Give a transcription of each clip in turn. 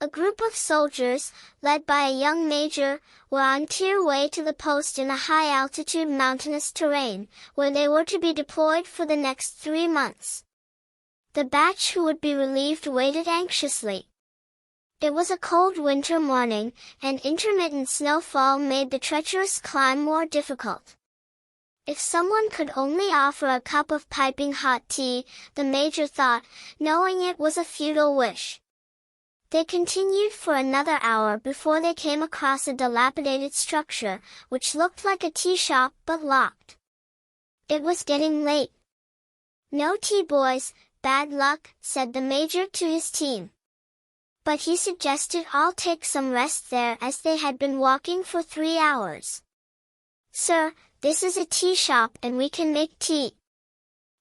A group of soldiers, led by a young major, were on their way to the post in a high-altitude mountainous terrain, where they were to be deployed for the next 3 months. The batch who would be relieved waited anxiously. It was a cold winter morning, and intermittent snowfall made the treacherous climb more difficult. If someone could only offer a cup of piping hot tea, the major thought, knowing it was a futile wish. They continued for another hour before they came across a dilapidated structure, which looked like a tea shop but locked. It was getting late. "No tea, boys, bad luck," said the major to his team. But he suggested all take some rest there as they had been walking for 3 hours. "Sir, this is a tea shop and we can make tea."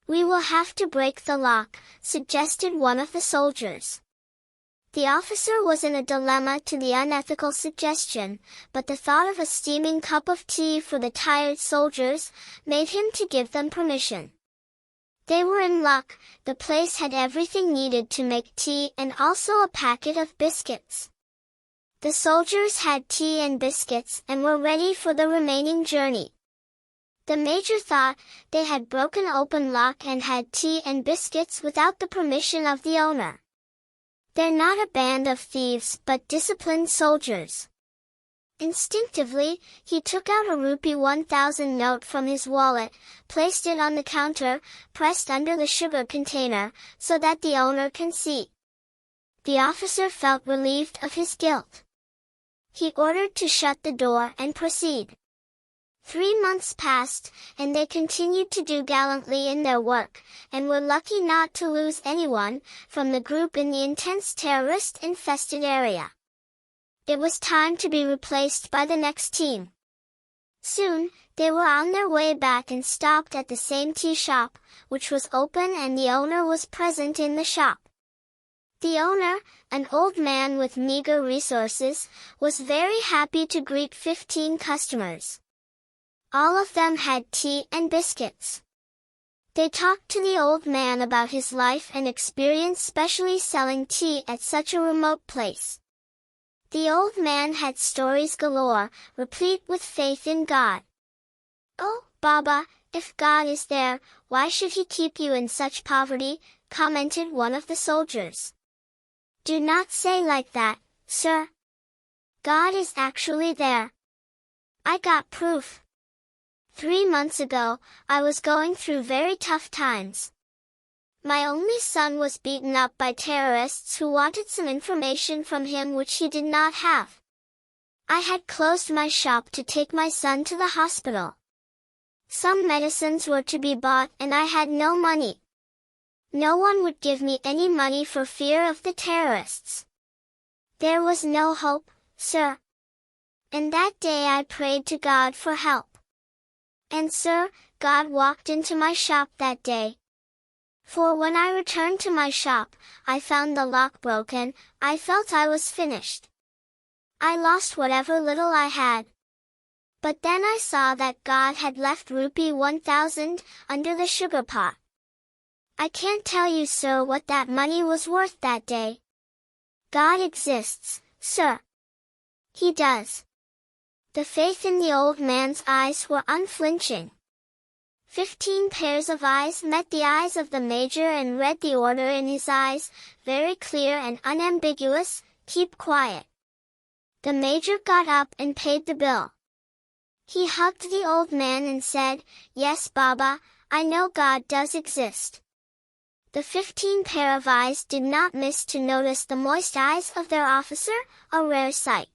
"We will have to break the lock," suggested one of the soldiers. The officer was in a dilemma to the unethical suggestion, but the thought of a steaming cup of tea for the tired soldiers made him to give them permission. They were in luck. The place had everything needed to make tea and also a packet of biscuits. The soldiers had tea and biscuits and were ready for the remaining journey. The major thought they had broken open lock and had tea and biscuits without the permission of the owner. "They're not a band of thieves but disciplined soldiers." Instinctively, he took out a rupee 1,000 note from his wallet, placed it on the counter, pressed under the sugar container, so that the owner can see. The officer felt relieved of his guilt. He ordered to shut the door and proceed. 3 months passed, and they continued to do gallantly in their work, and were lucky not to lose anyone from the group in the intense terrorist-infested area. It was time to be replaced by the next team. Soon, they were on their way back and stopped at the same tea shop, which was open and the owner was present in the shop. The owner, an old man with meager resources, was very happy to greet 15 customers. All of them had tea and biscuits. They talked to the old man about his life and experience specially selling tea at such a remote place. The old man had stories galore, replete with faith in God. "Oh, Baba, if God is there, why should he keep you in such poverty?" commented one of the soldiers. "Do not say like that, sir. God is actually there. I got proof. 3 months ago, I was going through very tough times. My only son was beaten up by terrorists who wanted some information from him which he did not have. I had closed my shop to take my son to the hospital. Some medicines were to be bought and I had no money. No one would give me any money for fear of the terrorists. There was no hope, sir. And that day I prayed to God for help. And sir, God walked into my shop that day. For when I returned to my shop, I found the lock broken. I felt I was finished. I lost whatever little I had. But then I saw that God had left rupee 1,000 under the sugar pot. I can't tell you, sir, what that money was worth that day. God exists, sir. He does." The faith in the old man's eyes were unflinching. 15 pairs of eyes met the eyes of the major and read the order in his eyes, very clear and unambiguous: "Keep quiet." The major got up and paid the bill. He hugged the old man and said, "Yes, Baba, I know God does exist." The 15 pair of eyes did not miss to notice the moist eyes of their officer, a rare sight.